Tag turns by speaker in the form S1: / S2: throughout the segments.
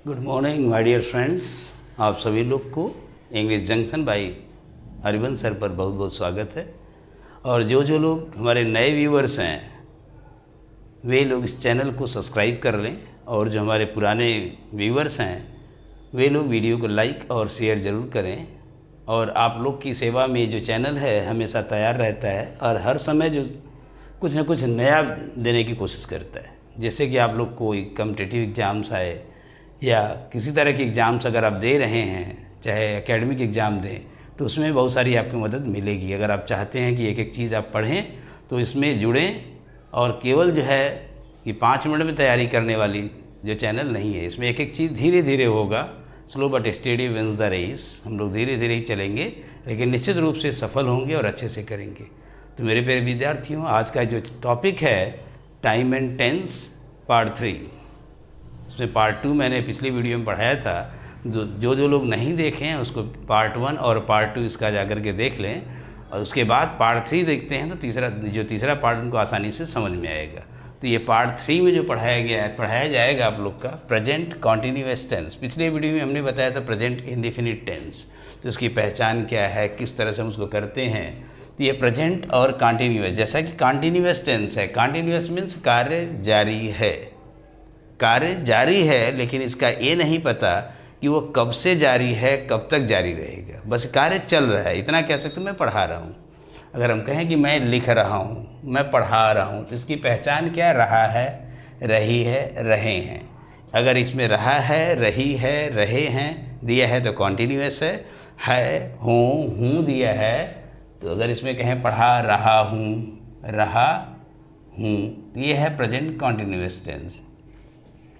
S1: Good morning my dear friends. आप सभी लोग को English junction by Harivansh sir पर बहुत बहुत स्वागत है। और जो जो लोग हमारे नए व्यूवर्स हैं वे लोग इस चैनल को सब्सक्राइब कर लें, और जो हमारे पुराने व्यूवर्स हैं वे लोग वीडियो को लाइक और शेयर ज़रूर करें। और आप लोग की सेवा में जो चैनल है हमेशा तैयार रहता है और हर समय जो कुछ न कुछ नया देने की कोशिश करता है। जैसे कि आप लोग कोई कॉम्पिटिटिव एग्ज़ाम्स आए या किसी तरह के एग्ज़ाम्स अगर आप दे रहे हैं, चाहे एकेडमिक एग्ज़ाम दें, तो उसमें बहुत सारी आपकी मदद मिलेगी। अगर आप चाहते हैं कि एक एक चीज़ आप पढ़ें तो इसमें जुड़ें। और केवल जो है कि 5 मिनट में तैयारी करने वाली जो चैनल नहीं है, इसमें एक एक चीज़ धीरे धीरे होगा। Slow but steady wins the race. हम लोग धीरे धीरे ही चलेंगे लेकिन निश्चित रूप से सफल होंगे और अच्छे से करेंगे। तो मेरे प्यारे विद्यार्थियों, आज का जो टॉपिक है टाइम एंड टेंस पार्ट 3। इसमें पार्ट 2 मैंने पिछली वीडियो में पढ़ाया था। जो लोग नहीं देखे हैं उसको पार्ट 1 और पार्ट 2 इसका जाकर के देख लें, और उसके बाद पार्ट 3 देखते हैं तो तीसरा पार्ट उनको आसानी से समझ में आएगा। तो ये पार्ट 3 में जो पढ़ाया जाएगा आप लोग का प्रेजेंट कॉन्टिन्यूअस टेंस। पिछले वीडियो में हमने बताया था प्रेजेंट इंडेफिनिट टेंस, तो उसकी पहचान क्या है, किस तरह से हम उसको करते हैं। तो ये प्रेजेंट और कॉन्टिन्यूअस, जैसा कि कॉन्टिन्यूअस टेंस है, कॉन्टिन्यूअस मीन्स कार्य जारी है। कार्य जारी है, लेकिन इसका ये नहीं पता कि वो कब से जारी है, कब तक जारी रहेगा। बस कार्य चल रहा है, इतना कह सकते मैं पढ़ा रहा हूँ। अगर हम कहें कि मैं लिख रहा हूँ, मैं पढ़ा रहा हूँ, तो इसकी पहचान क्या? रहा है, रही है, रहे हैं। अगर इसमें रहा है, रही है, रहे हैं दिया है तो कॉन्टिन्यूअस है, हूँ दिया है। तो अगर इसमें कहें पढ़ा रहा हूँ, ये है प्रेजेंट कॉन्टिन्यूअस टेंस।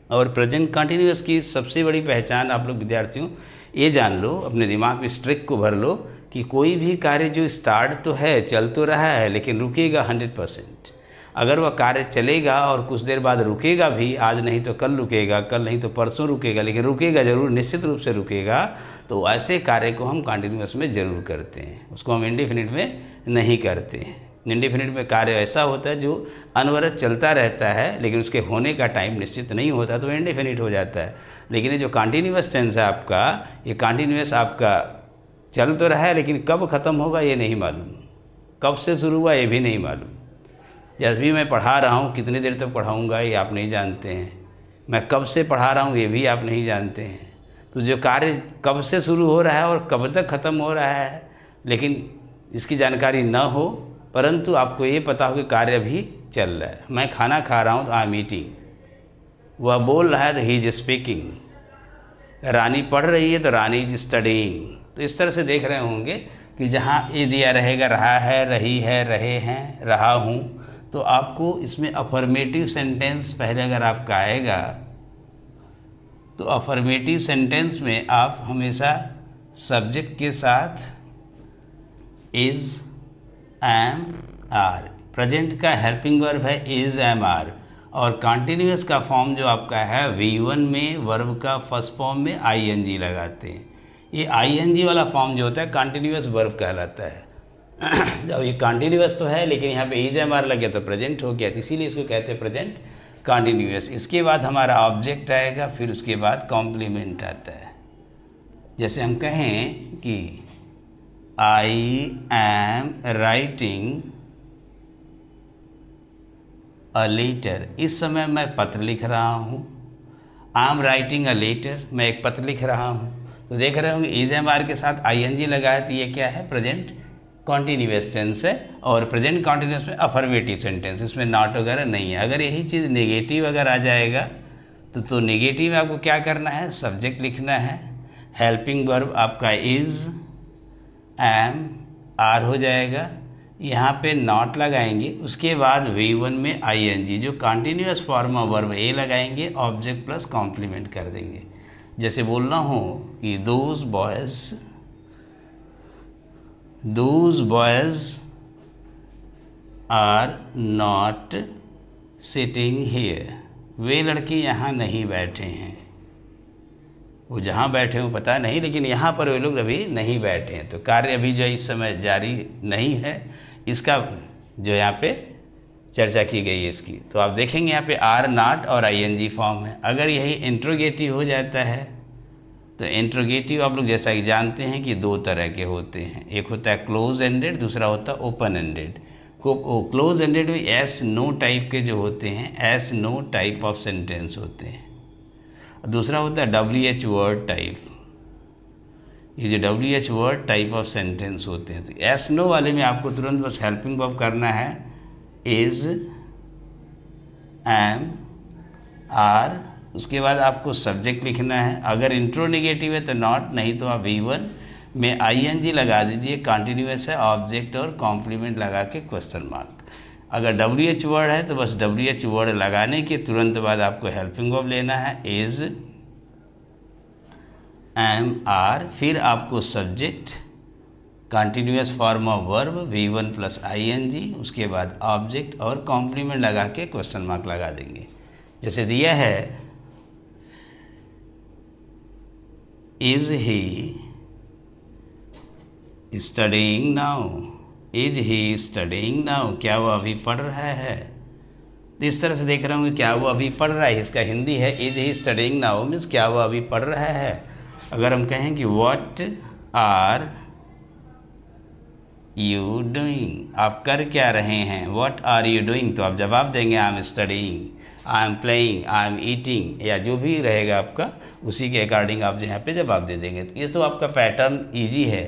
S1: और प्रेजेंट कॉन्टिन्यूअस की सबसे बड़ी पहचान आप लोग विद्यार्थियों ये जान लो, अपने दिमाग में इस ट्रिक को भर लो कि कोई भी कार्य जो स्टार्ट तो है, चल तो रहा है, लेकिन रुकेगा 100%। अगर वह कार्य चलेगा और कुछ देर बाद रुकेगा भी, आज नहीं तो कल रुकेगा, कल नहीं तो परसों रुकेगा, लेकिन रुकेगा ज़रूर, निश्चित रूप से रुकेगा, तो ऐसे कार्य को हम कॉन्टिन्यूअस में ज़रूर करते हैं। उसको हम इंडेफिनिट में नहीं करते हैं। इंडेफिनिट में कार्य ऐसा होता है जो अनवरत चलता रहता है, लेकिन उसके होने का टाइम निश्चित नहीं होता, तो इंडेफिनिट हो जाता है। लेकिन ये जो कॉन्टिन्यूअस टेंस है आपका, ये कॉन्टिन्यूअस आपका चल तो रहा है, लेकिन कब ख़त्म होगा ये नहीं मालूम, कब से शुरू हुआ ये भी नहीं मालूम। जब भी मैं पढ़ा रहा हूँ, कितनी देर तक पढ़ाऊँगा ये आप नहीं जानते हैं। मैं कब से पढ़ा रहा हूँ ये भी आप नहीं जानते हैं। तो जो कार्य कब से शुरू हो रहा है और कब तक ख़त्म हो रहा है, लेकिन इसकी जानकारी न हो, परंतु आपको ये पता हो कि कार्य भी चल रहा है। मैं खाना खा रहा हूँ तो आई एम ईटिंग, वह बोल रहा है तो ही इज स्पीकिंग, रानी पढ़ रही है तो रानी इज स्टडीइंग। तो इस तरह से देख रहे होंगे कि जहाँ ये दिया रहेगा रहा है, रही है, रहे हैं, रहा हूँ, तो आपको इसमें अफर्मेटिव सेंटेंस पहले अगर आपका आएगा तो अफर्मेटिव सेंटेंस में आप हमेशा सब्जेक्ट के साथ इज, एम, आर। प्रेजेंट का हेल्पिंग वर्ब है इज, एम, आर। और कॉन्टिन्यूअस का फॉर्म जो आपका है V1 में वर्ब का फर्स्ट फॉर्म में ING लगाते हैं। ये ING वाला फॉर्म जो होता है कॉन्टिन्यूअस वर्ब कहलाता है। जब ये कॉन्टिन्यूअस तो है, लेकिन यहाँ पे इज, एम, आर लग गया तो प्रेजेंट हो गया, इसीलिए इसको कहते हैं प्रेजेंट कॉन्टिन्यूअस। इसके बाद हमारा ऑब्जेक्ट आएगा, फिर उसके बाद कॉम्प्लीमेंट आता है। जैसे हम कहें कि I am writing a letter, इस समय मैं पत्र लिख रहा हूँ। I am writing a letter, मैं एक पत्र लिख रहा हूँ। तो देख रहे होंगे इज, एम, आर के साथ ING लगा है, तो ये क्या है? प्रेजेंट कॉन्टिन्यूअस टेंस है। और प्रेजेंट कॉन्टिन्यूअस में अफर्मेटिव सेंटेंस, इसमें नॉट वगैरह नहीं है। अगर यही चीज़ नेगेटिव अगर आ जाएगा तो नेगेटिव में आपको क्या करना है? सब्जेक्ट लिखना है, हेल्पिंग वर्ब आपका इज, एम, आर हो जाएगा, यहाँ पे नॉट लगाएंगे, उसके बाद V1 में ING जो कॉन्टिन्यूअस फॉर्म ऑफ वर्ब ए लगाएंगे, ऑब्जेक्ट प्लस कॉम्प्लीमेंट कर देंगे। जैसे बोलना हो कि those boys are not sitting here, वे लड़के यहाँ नहीं बैठे हैं। वो जहाँ बैठे हों पता नहीं, लेकिन यहाँ पर वे लोग अभी नहीं बैठे हैं। तो कार्य अभी जो इस समय जारी नहीं है, इसका जो यहाँ पे चर्चा की गई है इसकी। तो आप देखेंगे यहाँ पे आर नॉट और आईएनजी फॉर्म है। अगर यही इंट्रोगेटिव हो जाता है तो इंट्रोगेटिव आप लोग जैसा कि जानते हैं कि दो तरह के होते हैं, एक होता है क्लोज एंडेड, दूसरा होता है ओपन एंडेड। क्लोज एंडेड में एस नो टाइप के जो होते हैं, yes no type of sentence होते हैं। दूसरा होता है WH वर्ड टाइप। ये जो WH word type of sentence होते हैं, तो एस नो वाले में आपको तुरंत बस हेल्पिंग वर्ब करना है, इज, एम, आर, उसके बाद आपको सब्जेक्ट लिखना है। अगर इंट्रोनेगेटिव है तो नॉट, नहीं तो आप V1 में ING लगा दीजिए, कॉन्टिन्यूस है, ऑब्जेक्ट और कॉम्प्लीमेंट लगा के क्वेश्चन मार्क। अगर WH वर्ड है तो बस WH वर्ड लगाने के तुरंत बाद आपको हेल्पिंग वर्ब लेना है, इज, एम, आर, फिर आपको subject, continuous form of verb V1 plus ING, उसके बाद ऑब्जेक्ट और कॉम्प्लीमेंट लगा के क्वेश्चन मार्क लगा देंगे। जैसे दिया है, is he studying now, is he studying now, क्या वो अभी पढ़ रहा है। तो इस तरह से देख रहा हूँ कि क्या वो अभी पढ़ रहा है, इसका हिंदी है is he studying now means क्या वो अभी पढ़ रहा है। अगर हम कहें कि व्हाट आर यू डूइंग, आप कर क्या रहे हैं, व्हाट आर यू डूइंग, तो आप जवाब देंगे I am studying, I am playing, I am eating, या जो भी रहेगा आपका उसी के अकॉर्डिंग आप यहाँ पे जवाब दे देंगे। तो ये तो आपका पैटर्न ईजी है,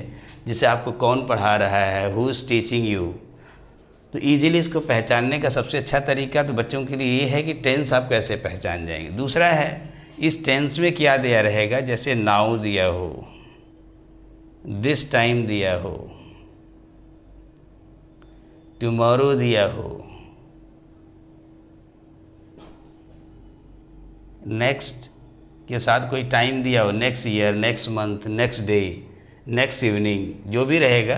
S1: जिसे आपको कौन पढ़ा रहा है, हु इज़ टीचिंग यू। तो ईजिली इसको पहचानने का सबसे अच्छा तरीका तो बच्चों के लिए ये है कि टेंस आप कैसे पहचान जाएंगे। दूसरा है, इस टेंस में क्या दिया रहेगा, जैसे नाउ दिया हो, दिस टाइम दिया हो, टुमारो दिया हो, नेक्स्ट के साथ कोई टाइम दिया हो, next year, next month, next day, next evening, जो भी रहेगा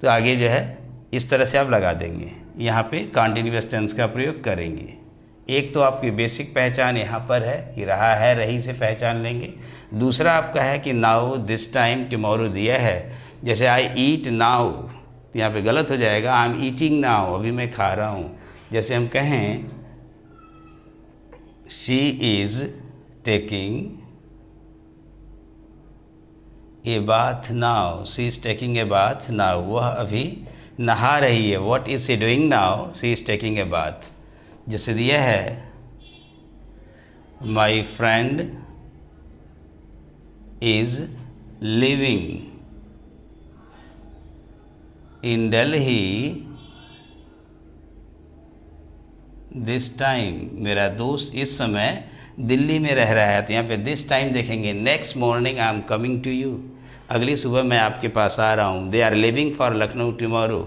S1: तो आगे जो है इस तरह से आप लगा देंगे। यहाँ पे कॉन्टिन्यूअस टेंस का प्रयोग करेंगे। एक तो आपकी बेसिक पहचान यहाँ पर है कि रहा है, रही से पहचान लेंगे। दूसरा आपका है कि नाउ, दिस टाइम, टुमारो दिया है, जैसे आई ईट नाउ, तो यहाँ पे गलत हो जाएगा, आई एम ईटिंग नाउ, अभी मैं खा रहा हूँ। जैसे हम कहें she is taking a bath now, she is taking a bath now, वह अभी नहा रही है। What is she doing now, she is taking a bath. जैसे दिया है my friend is living in Delhi this time, मेरा दोस्त इस समय दिल्ली में रह रहा है। तो यहाँ पे दिस टाइम देखेंगे, next morning I am coming to you, अगली सुबह मैं आपके पास आ रहा हूँ। They are living for Lucknow tomorrow,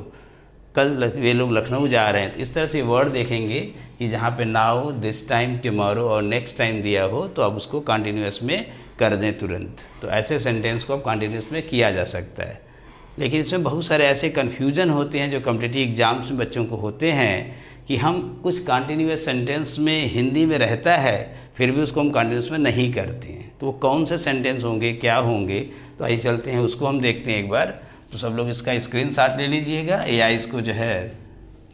S1: कल वे लोग लखनऊ जा रहे हैं। तो इस तरह से वर्ड देखेंगे कि जहाँ पे नाउ, दिस टाइम, टुमारो और नेक्स्ट टाइम दिया हो तो आप उसको कॉन्टिन्यूअस में कर दें तुरंत। तो ऐसे सेंटेंस को आप कॉन्टिन्यूअस में किया जा सकता है। लेकिन इसमें बहुत सारे ऐसे कन्फ्यूजन होते हैं जो कॉम्पिटिटिव एग्जाम्स में बच्चों को होते हैं कि हम कुछ कॉन्टिन्यूअस सेंटेंस में हिंदी में रहता है फिर भी उसको हम कॉन्टिन्यूअस में नहीं करते हैं। तो वो कौन से सेंटेंस होंगे, क्या होंगे, तो आइए चलते हैं उसको हम देखते हैं एक बार। तो सब लोग इसका स्क्रीनशॉट ले लीजिएगा या इसको जो है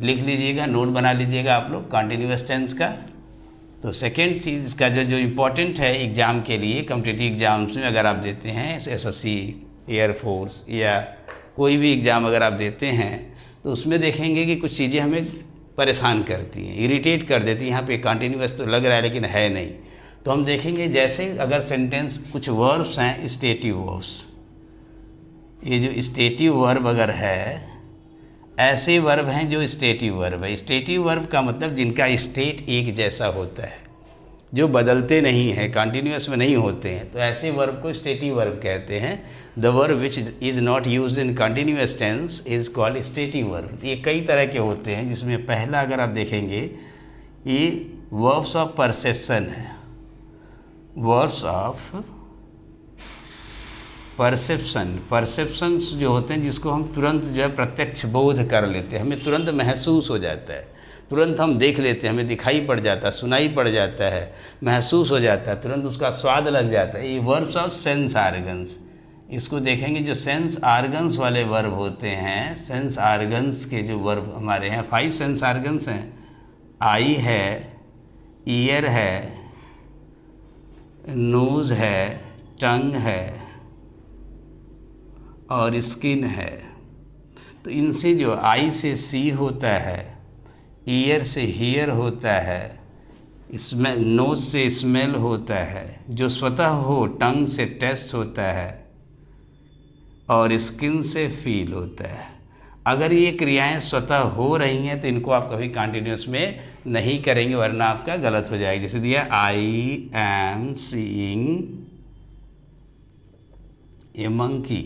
S1: लिख लीजिएगा, नोट बना लीजिएगा आप लोग कॉन्टिन्यूअस टेंस का। तो सेकेंड चीज़ इसका जो इम्पोर्टेंट है एग्ज़ाम के लिए, कॉम्पिटिटिव एग्जाम्स में अगर आप देते हैं SSC, एयरफोर्स या कोई भी एग्ज़ाम अगर आप देते हैं तो उसमें देखेंगे कि कुछ चीज़ें हमें परेशान करती हैं, इरिटेट कर देती हैं। यहाँ पे कॉन्टिन्यूअस तो लग रहा है लेकिन है नहीं। तो हम देखेंगे जैसे अगर सेंटेंस कुछ वर्ब्स हैं, स्टेटिव वर्ब्स, ये जो स्टेटिव वर्ब अगर है, ऐसे वर्ब हैं जो स्टेटिव वर्ब है। स्टेटिव वर्ब का मतलब जिनका स्टेट एक जैसा होता है, जो बदलते नहीं हैं, कॉन्टिन्यूअस में नहीं होते हैं, तो ऐसे वर्ब को स्टेटिव वर्ब कहते हैं। The verb which is not used in continuous tense is called stative verb. ये कई तरह के होते हैं, जिसमें पहला अगर आप देखेंगे ये वर्ब्स ऑफ परसेप्शन है। वर्ब्स ऑफ परसेप्शंस जो होते हैं जिसको हम तुरंत जो है प्रत्यक्ष बोध कर लेते हैं, हमें तुरंत महसूस हो जाता है, तुरंत हम देख लेते हैं, हमें दिखाई पड़ जाता है, सुनाई पड़ जाता है, महसूस हो जाता है, तुरंत उसका स्वाद लग जाता है। ये वर्ब्स ऑफ सेंस आर्गन्स, इसको देखेंगे जो सेंस आर्गन्स वाले वर्ब होते हैं। सेंस आर्गन्स के जो वर्ब हमारे हैं, 5 सेंस आर्गन्स हैं, आई है, ईयर है, नोज़ है, टंग है और स्किन है। तो इनसे जो आई से सी होता है, ईयर से हियर होता है, स्मेल, नोज से स्मेल होता है, जो स्वतः हो टंग से टेस्ट होता है और स्किन से फील होता है। अगर ये क्रियाएं स्वतः हो रही हैं तो इनको आप कभी कंटिन्यूस में नहीं करेंगे, वरना आपका गलत हो जाएगा। जैसे दिया I am seeing a monkey,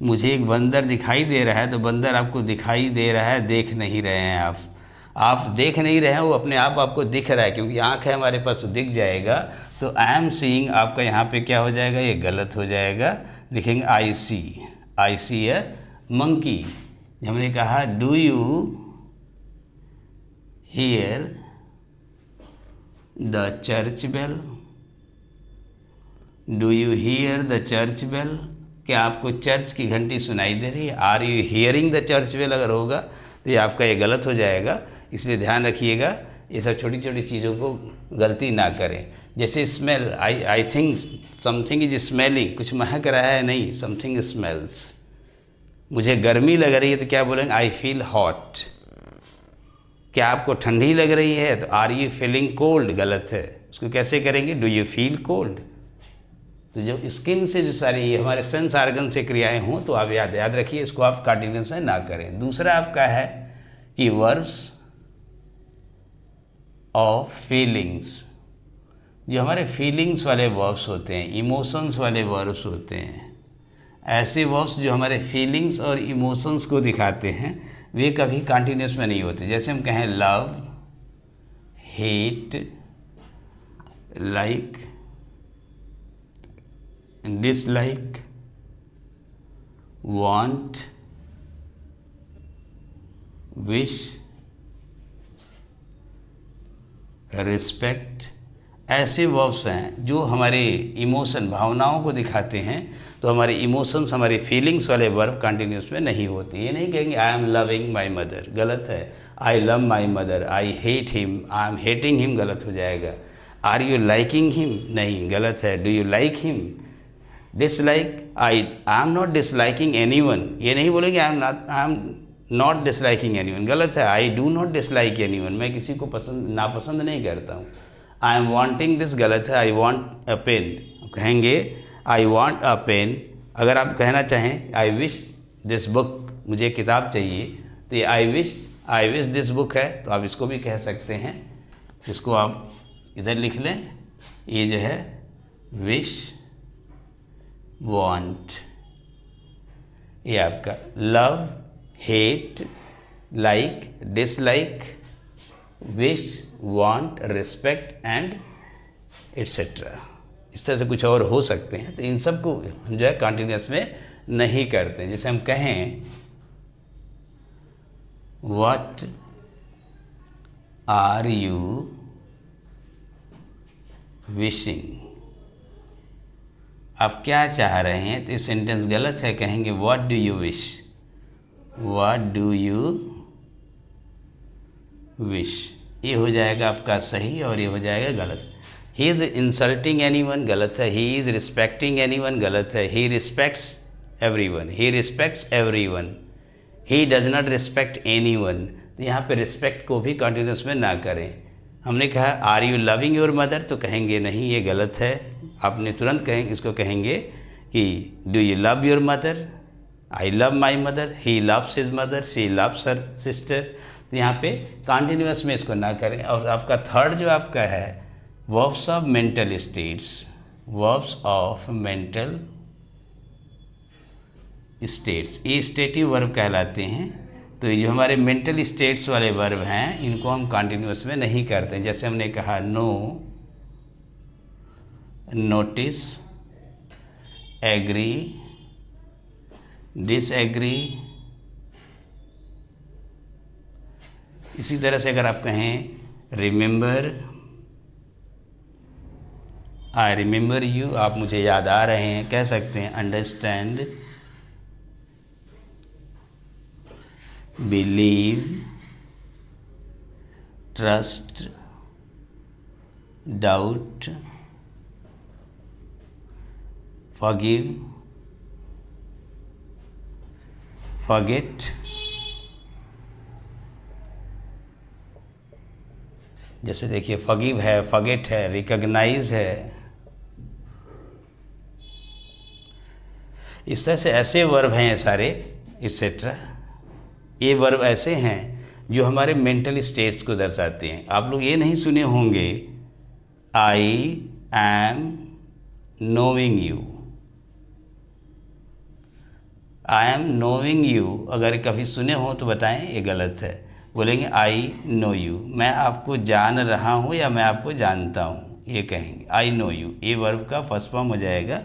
S1: मुझे एक बंदर दिखाई दे रहा है, तो बंदर आपको दिखाई दे रहा है, देख नहीं रहे हैं आप देख नहीं रहे हैं, वो अपने आप आपको दिख रहा है, क्योंकि आँख है हमारे पास तो दिख जाएगा। तो आई एम सीइंग आपका यहाँ पे क्या हो जाएगा, ये गलत हो जाएगा। लिखेंगे आई सी है मंकी। हमने कहा do you hear the church bell, do you hear the church bell, क्या आपको चर्च की घंटी सुनाई दे रही है? Are you hearing the church bell अगर होगा तो ये आपका ये गलत हो जाएगा। इसलिए ध्यान रखिएगा, ये सब छोटी छोटी चीज़ों को गलती ना करें। जैसे smell, I think something is smelling, कुछ महक रहा है, नहीं, समथिंग स्मेल्स। मुझे गर्मी लग रही है तो क्या बोलेंगे, आई फील हॉट। क्या आपको ठंडी लग रही है तो आर यू फीलिंग कोल्ड, गलत है। उसको कैसे करेंगे, डू यू फील कोल्ड। तो जब स्किन से जो सारी हमारे सेंस आर्गन से क्रियाएं हों तो आप याद रखिए, इसको आप कंटिन्यूस ना करें। दूसरा आपका है कि वर्ब्स ऑफ फीलिंग्स, जो हमारे फीलिंग्स वाले वर्ब्स होते हैं, इमोशंस वाले वर्ब्स होते हैं, ऐसे वर्ब्स जो हमारे फीलिंग्स और इमोशंस को दिखाते हैं, वे कभी कंटिन्यूस में नहीं होते। जैसे हम कहें love, hate, like, dislike, want, wish, respect, ऐसे वर्ब्स हैं जो हमारे इमोशन, भावनाओं को दिखाते हैं। तो हमारे इमोशंस, हमारी फीलिंग्स वाले वर्ब कंटिन्यूस में नहीं होती। ये नहीं कहेंगे I am loving my mother, गलत है। I love my mother, I hate him, I am hating him, गलत हो जाएगा। आर यू लाइकिंग हिम, नहीं, गलत है। Do you like him, dislike, I am not disliking any one, ये नहीं बोलेंगे I am not disliking any one, गलत है। I do not dislike any one, मैं किसी को नापसंद नहीं करता हूँ। आई एम वॉन्टिंग दिस, गलत है। आई वॉन्ट अ पेन, कहेंगे आई वॉन्ट अ पेन। अगर आप कहना चाहें आई विश दिस बुक, मुझे किताब चाहिए, तो ये आई विश दिस बुक है, तो आप इसको भी कह सकते हैं। इसको आप इधर लिख लें, ये जो है विश, वॉन्ट, ये आपका love, hate, like, dislike, wish, want, respect and etcetera. इस तरह से कुछ और हो सकते हैं। तो इन सब को हम जो है कंटिन्यूस में नहीं करते। जैसे हम कहें व्हाट आर यू विशिंग, आप क्या चाह रहे हैं, तो ये सेंटेंस गलत है। कहेंगे what do you wish, what do you wish, ये हो जाएगा आपका सही और ये हो जाएगा गलत। He is insulting any one, गलत है। He is respecting any one, गलत है। He respects every one, he respects every one, he does not respect any one. तो यहाँ पे रिस्पेक्ट को भी कंटिन्यूस में ना करें। हमने कहा are you loving your mother, तो कहेंगे नहीं, ये गलत है। आपने तुरंत कहेंगे, इसको कहेंगे कि do you love your mother, I love my mother, he loves his mother, she loves her sister. तो यहाँ पे कंटिन्यूस में इसको ना करें। और आपका थर्ड जो आपका है verbs of mental states, verbs of mental states, ये स्टेटिव वर्ब कहलाते हैं। तो ये जो हमारे मेंटल स्टेट्स वाले वर्ब हैं, इनको हम कंटिन्यूस में नहीं करते। जैसे हमने कहा नो, नोटिस, एग्री, डिसएग्री। इसी तरह से अगर आप कहें रिमेंबर, आई रिमेंबर यू, आप मुझे याद आ रहे हैं, कह सकते हैं। Understand, believe, trust, doubt, forgive, forget. जैसे देखिए फॉरगिव है, फॉरगेट है, रिकॉग्नाइज है। इस तरह से ऐसे वर्ब हैं ये सारे एक्सेट्रा। ये वर्ब ऐसे हैं जो हमारे मेंटल स्टेट्स को दर्शाते हैं। आप लोग ये नहीं सुने होंगे I am knowing you, I am knowing you. अगर कभी सुने हो तो बताएं, ये गलत है। बोलेंगे आई नो यू, मैं आपको जान रहा हूँ या मैं आपको जानता हूँ, ये कहेंगे आई नो यू। ये वर्ब का फर्स्ट फॉर्म हो जाएगा।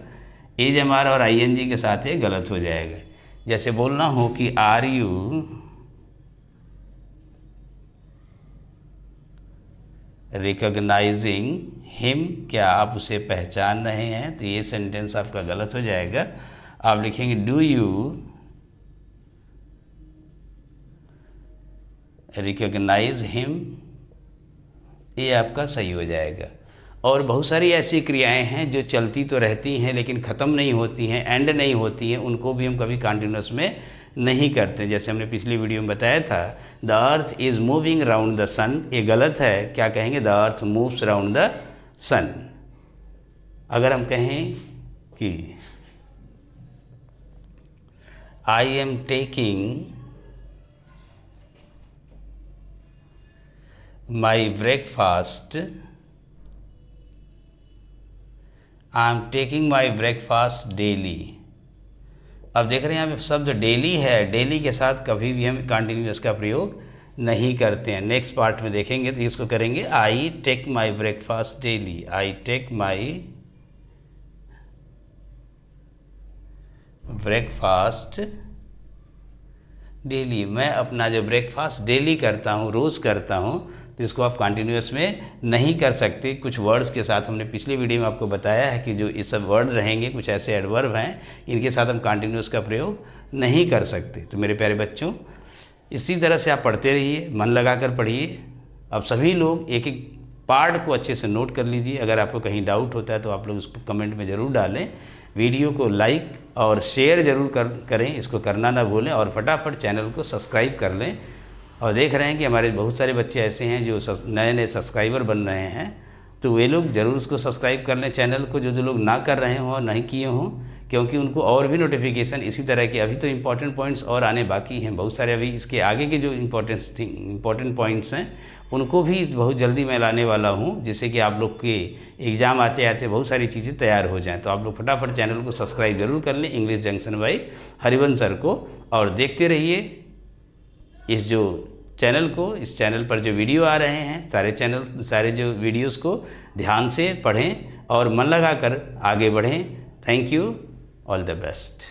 S1: एज एम आर और आई एन जी के साथ ये गलत हो जाएगा। जैसे बोलना हो कि आर यू रिकॉग्नाइजिंग हिम, क्या आप उसे पहचान रहे हैं, तो ये सेंटेंस आपका गलत हो जाएगा। आप लिखेंगे डू यू रिकॉग्नाइज हिम, ये आपका सही हो जाएगा। और बहुत सारी ऐसी क्रियाएं हैं जो चलती तो रहती हैं लेकिन ख़त्म नहीं होती हैं, एंड नहीं होती हैं, उनको भी हम कभी कंटिन्यूस में नहीं करते। जैसे हमने पिछली वीडियो में बताया था the earth is moving round the sun, ये गलत है। क्या कहेंगे the earth moves round the sun. अगर हम कहें कि I am taking my breakfast, I am taking my breakfast daily. अब देख रहे हैं यहाँ पे शब्द डेली है, डेली के साथ कभी भी हम कंटिन्यूअस का प्रयोग नहीं करते हैं। नेक्स्ट पार्ट में देखेंगे तो इसको करेंगे I take my breakfast daily, I take my breakfast daily. मैं अपना जो ब्रेकफास्ट डेली करता हूँ, रोज़ करता हूँ, तो इसको आप कंटिन्यूअस में नहीं कर सकते। कुछ वर्ड्स के साथ हमने पिछली वीडियो में आपको बताया है कि जो ये सब वर्ड रहेंगे, कुछ ऐसे एडवर्ब हैं, इनके साथ हम कंटिन्यूअस का प्रयोग नहीं कर सकते। तो मेरे प्यारे बच्चों, इसी तरह से आप पढ़ते रहिए, मन लगा कर पढ़िए। अब सभी लोग एक एक पार्ट को अच्छे से नोट कर लीजिए। अगर आपको कहीं डाउट होता है तो आप लोग उसको कमेंट में ज़रूर डालें। वीडियो को लाइक और शेयर ज़रूर करें, इसको करना ना भूलें। और फटाफट चैनल को सब्सक्राइब कर लें। और देख रहे हैं कि हमारे बहुत सारे बच्चे ऐसे हैं जो नए नए सब्सक्राइबर बन रहे हैं, तो वे लोग ज़रूर उसको सब्सक्राइब कर लें चैनल को, जो लोग ना कर रहे हों और नहीं किए हों, क्योंकि उनको और भी नोटिफिकेशन इसी तरह के, अभी तो इम्पॉर्टेंट पॉइंट्स और आने बाकी हैं बहुत सारे। अभी इसके आगे के जो इम्पॉर्टेंट पॉइंट्स हैं उनको भी बहुत जल्दी मैं लाने वाला हूं, जिससे कि आप लोग के एग्ज़ाम आते आते बहुत सारी चीज़ें तैयार हो जाएं। तो आप लोग फटाफट चैनल को सब्सक्राइब जरूर कर लें, English junction by Harivansh sir को, और देखते रहिए इस जो चैनल को। इस चैनल पर जो वीडियो आ रहे हैं, सारे जो वीडियोस को ध्यान से पढ़ें और मन लगा कर आगे बढ़ें। Thank you, all the best.